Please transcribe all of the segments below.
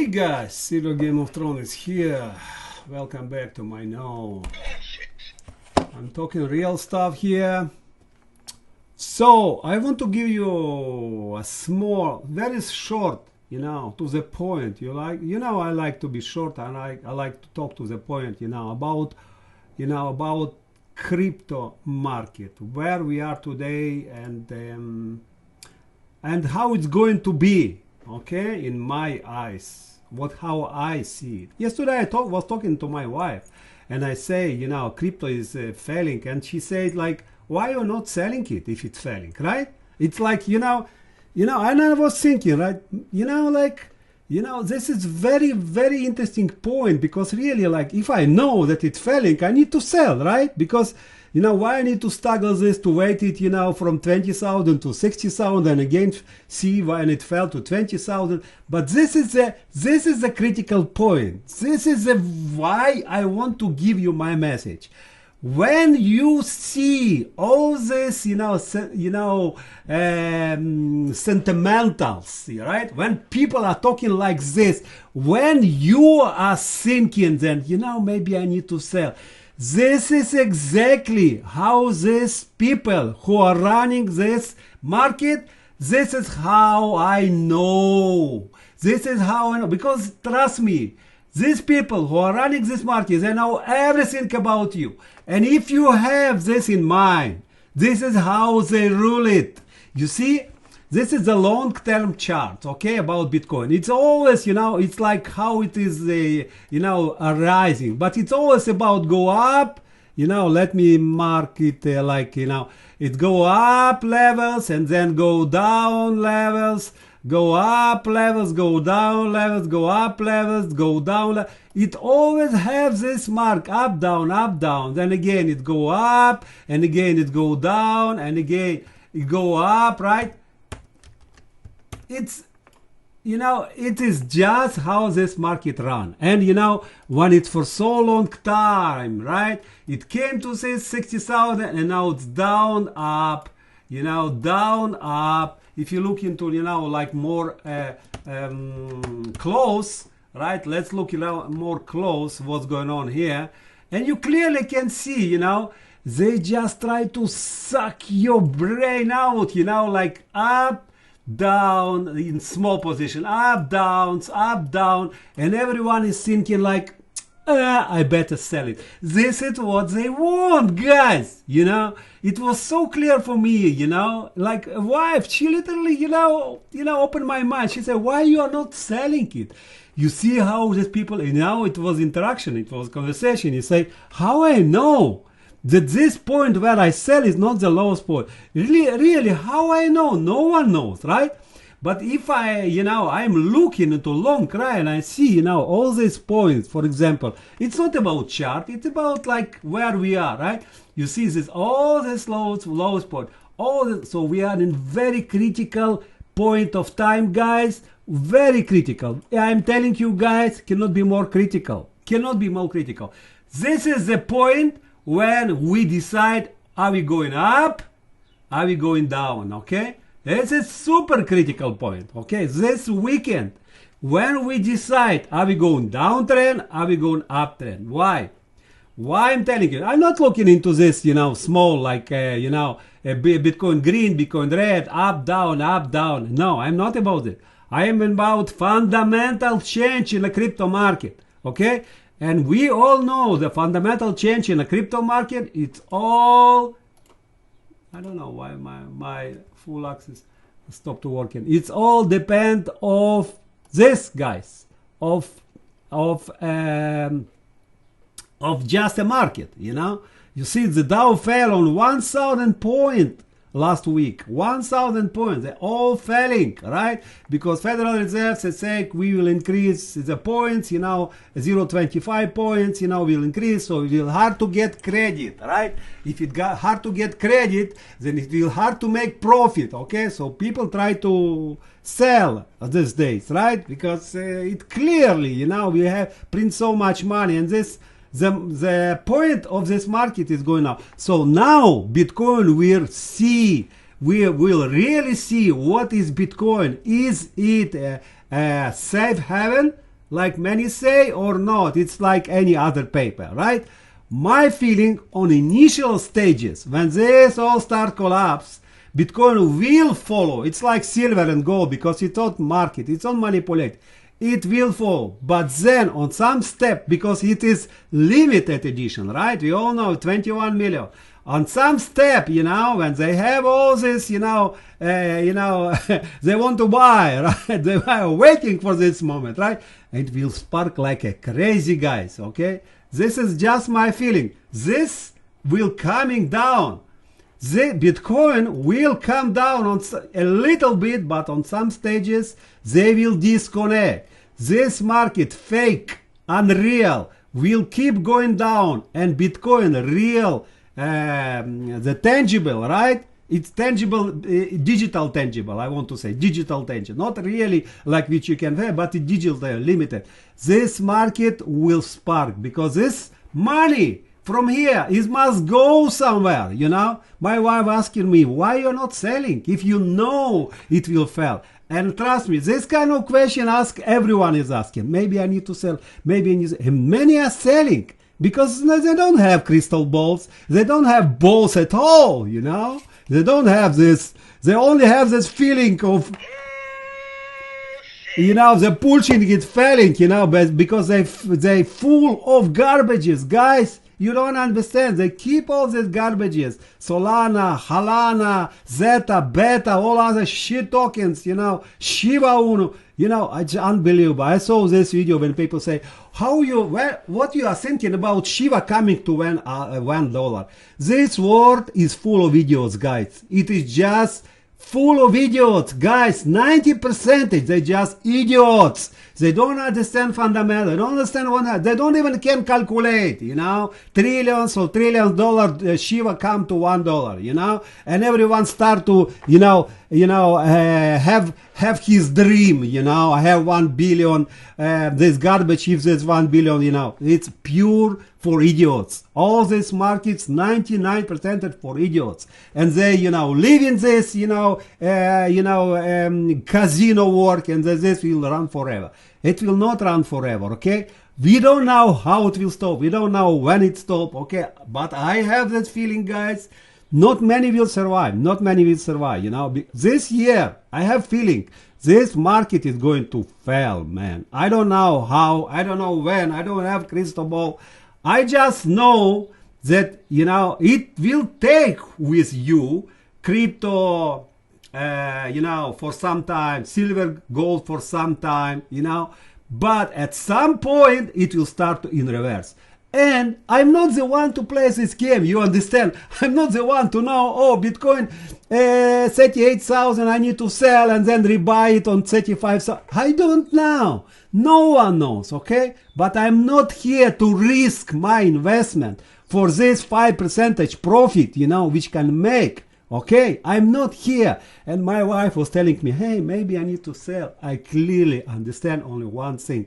Hey guys, silverGameOfThrone is here. Welcome back to my now. I'm talking real stuff here. So I want to give you a small, very short, to the point. I like to be short, and I like to talk to the point, about crypto market, where we are today, and how it's going to be. Okay, in my eyes, how I see it. Yesterday I was talking to my wife, and I say, crypto is failing, and she said, like, why you're not selling it if it's failing, right? It's like, and I was thinking, right, this is very, very interesting point, because really, like, if I know that it's failing, I need to sell, right? Because why I need to struggle this, to wait it, from 20,000 to 60,000, and again see when it fell to 20,000. But this is the critical point. This is why I want to give you my message. When you see all this, sentimentals, right? When people are talking like this, when you are thinking, then maybe I need to sell. This is exactly how these people who are running this market, this is how I know. This is how I know. Because trust me, these people who are running this market, they know everything about you. And if you have this in mind, this is how they rule it. You see? This is the long-term chart, okay, about Bitcoin. It's always, it's like how it is, rising. But it's always about go up, let me mark it it go up levels and then go down levels, go up levels, go down levels, go up levels, go down. It always has this mark, up, down, then again it go up, and again it go down, and again it go up, right? It's, it is just how this market run. And, when it's for so long time, right? It came to say 60,000 and now it's down, up, down, up. If you look into, like more close, right? Let's look, more close what's going on here. And you clearly can see, they just try to suck your brain out, like up, down, in small position, up, down, and everyone is thinking like, I better sell it. This is what they want, guys. It was so clear for me, like a wife, she literally, opened my mind. She said, why you are not selling it? You see how these people, it was interaction, it was conversation. You say, how I know that this point where I sell is not the lowest point? Really, how I know? No one knows, right? But if I'm looking into long run and I see, all these points, for example, it's not about chart, it's about like where we are, right? You see this, all this lowest point, so we are in very critical point of time, guys, very critical. I'm telling you guys, cannot be more critical, This is the point when we decide, are we going up, are we going down, okay? This is super critical point, okay? This weekend, when we decide, are we going downtrend, are we going uptrend? Why? Why I'm telling you? I'm not looking into this, small, like, Bitcoin green, Bitcoin red, up, down, up, down. No, I'm not about it. I am about fundamental change in the crypto market, okay? And we all know the fundamental change in the crypto market, it's all, I don't know why my full access stopped working. It's all depend of this, guys, of just a market, You see, the Dow fell on 1,000 point last week, 1,000 points. They're all falling, right? Because Federal Reserve says we will increase the points, 0.25 points, will increase, so it will hard to get credit, right? If it got hard to get credit, then it will hard to make profit, okay? So people try to sell these days, right? Because it clearly, we have print so much money, and this the point of this market is going up. So now Bitcoin will really see what is Bitcoin. Is it a safe haven, like many say, or not? It's like any other paper, right? My feeling on initial stages, when this all start collapse, Bitcoin will follow. It's like silver and gold because it's not market, it's not manipulate. It will fall, but then on some step, because it is limited edition, right? We all know 21 million. On some step, you know, when they have all this, they want to buy, right? They are waiting for this moment, right? It will spark like a crazy, guys, okay? This is just my feeling. This will coming down. The Bitcoin will come down on a little bit, but on some stages they will disconnect. This market, fake, unreal, will keep going down, and Bitcoin, real, the tangible, right? It's tangible, digital tangible, I want to say, digital tangible, not really like which you can have, but it's digital limited. This market will spark because this money from here, it must go somewhere, you know. My wife asking me, why you're not selling if you know it will fail? And trust me, this kind of question everyone is asking. Maybe I need to sell, maybe I need to, and many are selling because they don't have crystal balls. They don't have balls at all, you know. They don't have this, they only have this feeling of, you know, they're pushing it failing, you know, but because they full of garbages, guys. You don't understand. They keep all these garbages. Solana, Halana, Zeta, Beta, all other shit tokens, you know, Shiba Uno. You know, it's unbelievable. I saw this video when people say, what you are thinking about Shiba coming to $1. This world is full of idiots, guys. It is just full of idiots, guys. 90% they just idiots. They don't understand fundamental. They don't understand what. They don't even can calculate. You know, trillions or $trillions Shiba come to $1. You know, and everyone start to have his dream. You know, I have 1 billion. This garbage if there's 1 billion. You know, it's pure for idiots. All these markets, 99% for idiots, and they, you know, live in this, casino work, and this will run forever. It will not run forever, okay? We don't know how it will stop. We don't know when it stop, okay? But I have that feeling, guys. Not many will survive. Not many will survive, you know. This year, I have feeling this market is going to fail, man. I don't know how. I don't know when. I don't have crystal ball. I just know that, you know, it will take with you crypto, for some time, silver, gold for some time, you know, but at some point it will start in reverse. And I'm not the one to play this game, you understand? I'm not the one to know, oh, Bitcoin 38,000, I need to sell and then rebuy it on 35,000. I don't know. No one knows, okay? But I'm not here to risk my investment for this 5% profit, you know, which can make. Okay, I'm not here. And my wife was telling me, hey, maybe I need to sell. I clearly understand only one thing.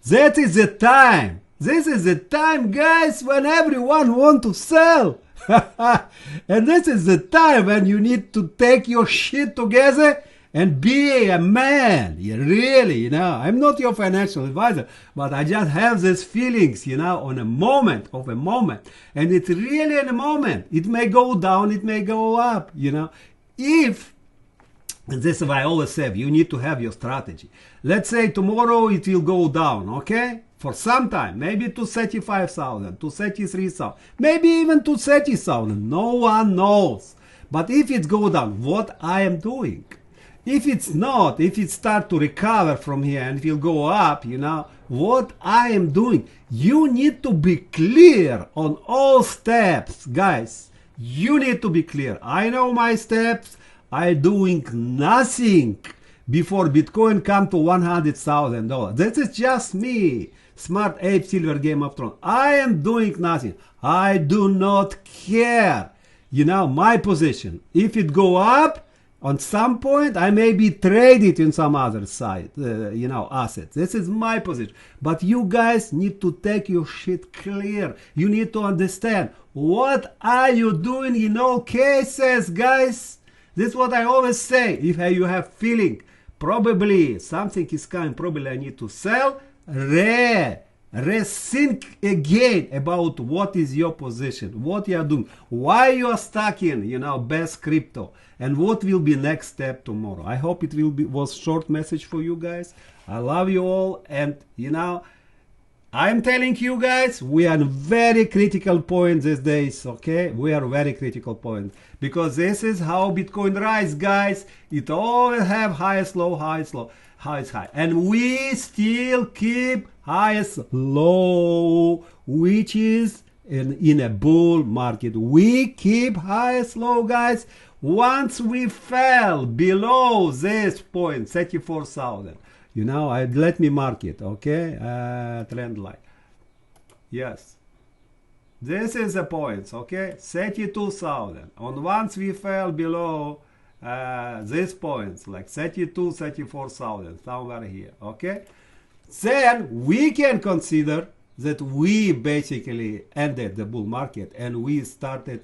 That is the time. This is the time, guys, when everyone wants to sell. And this is the time when you need to take your shit together and be a man. You really, you know, I'm not your financial advisor, but I just have these feelings, you know, on a moment. And it's really in a moment. It may go down, it may go up, you know. And this is why I always say, you need to have your strategy. Let's say tomorrow it will go down, okay? For some time, maybe to 35,000, to 33,000, maybe even to 30,000. No one knows. But if it go down, what I am doing? If it's not, if it start to recover from here and it will go up, you know, what I am doing, you need to be clear on all steps, guys. You need to be clear. I know my steps. I'm doing nothing before Bitcoin come to $100,000. This is just me, Smart Ape silverGameOfThrone. I am doing nothing. I do not care. You know, my position. If it go up, on some point, I maybe trade it in some other side, assets. This is my position. But you guys need to take your shit clear. You need to understand what are you doing in all cases, guys. This is what I always say. If you have feeling, probably something is coming, probably I need to sell. rethink again about what is your position, what you are doing, why you are stuck in, you know, best crypto, and what will be next step tomorrow. I hope it was short message for you guys. I love you all, and you know, I'm telling you guys, we are in very critical point these days, okay? We are very critical point, because this is how Bitcoin rise, guys. It always have highest low, highest low, highest high, and we still keep highest low, which is in a bull market. We keep highest low, guys. Once we fell below this point, 34,000, you know, let me mark it, okay? Trend line. Yes. This is the points, okay? 32,000. And once we fell below these points, like 32, 34,000, somewhere here, okay? Then we can consider that we basically ended the bull market and we started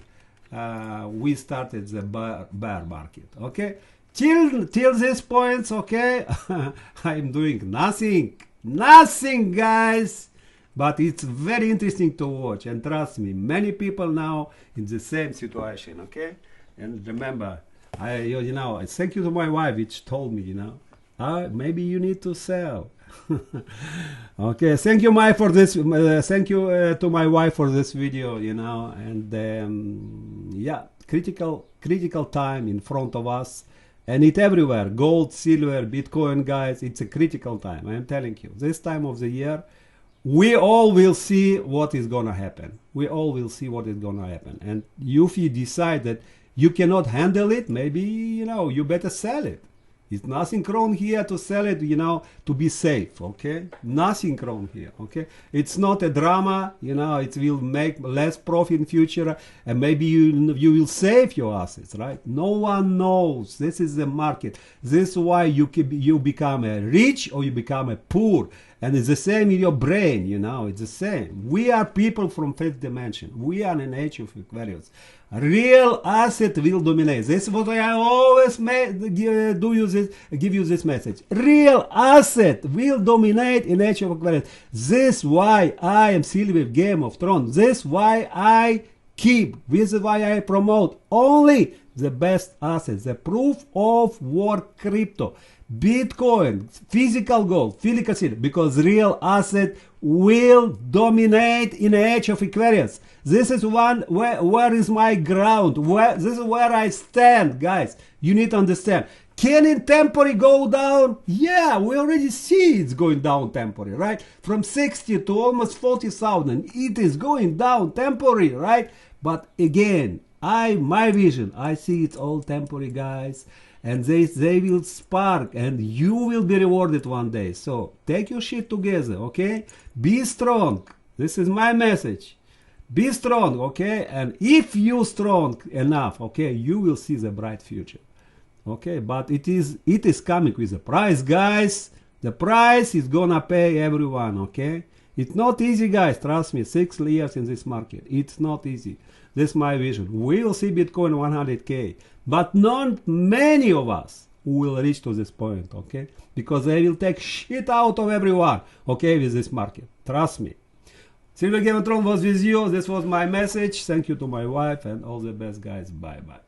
the bear market, okay? Till this points, okay, I'm doing nothing, guys, but it's very interesting to watch, and trust me, many people now in the same situation, okay? And remember, you know, thank you to my wife, which told me, you know, maybe you need to sell. Okay, thank you, for this. Thank you to my wife for this video, you know, and yeah, critical time in front of us. And it everywhere, gold, silver, Bitcoin, guys, it's a critical time. I'm telling you, this time of the year, we all will see what is gonna happen. We all will see what is gonna happen. And if you decide that you cannot handle it, maybe, you know, you better sell it. It's nothing wrong here to sell it, you know, to be safe, okay? Nothing wrong here, okay? It's not a drama, you know, it will make less profit in future, and maybe you will save your assets, right? No one knows. This is the market. This is why you become a rich or you become a poor. And it's the same in your brain, you know, it's the same. We are people from fifth dimension. We are in age of Aquarius. Real asset will dominate. This is what I always give you this message. Real asset will dominate in age of Aquarius. This is why I am silverGameOfThrone. This is why I keep. This is why I promote only the best assets, the proof of work crypto. Bitcoin, physical gold, physical silver, because real asset will dominate in the age of Aquarius. This is where is my ground, this is where I stand, guys. You need to understand. Can it temporary go down? Yeah, we already see it's going down temporary, right? From 60 to almost 40,000, it is going down temporary, right? But again, my vision, I see it's all temporary, guys. And they will spark, and you will be rewarded one day. So take your shit together, okay? Be strong. This is my message. Be strong, okay? And if you strong enough, okay, you will see the bright future, okay? But it is coming with a price, guys. The price is gonna pay everyone, okay? It's not easy, guys. Trust me. 6 years in this market. It's not easy. This is my vision. We will see Bitcoin 100K. But not many of us will reach to this point, okay? Because they will take shit out of everyone, okay, with this market. Trust me. silverGameOfThrone was with you. This was my message. Thank you to my wife and all the best, guys. Bye-bye.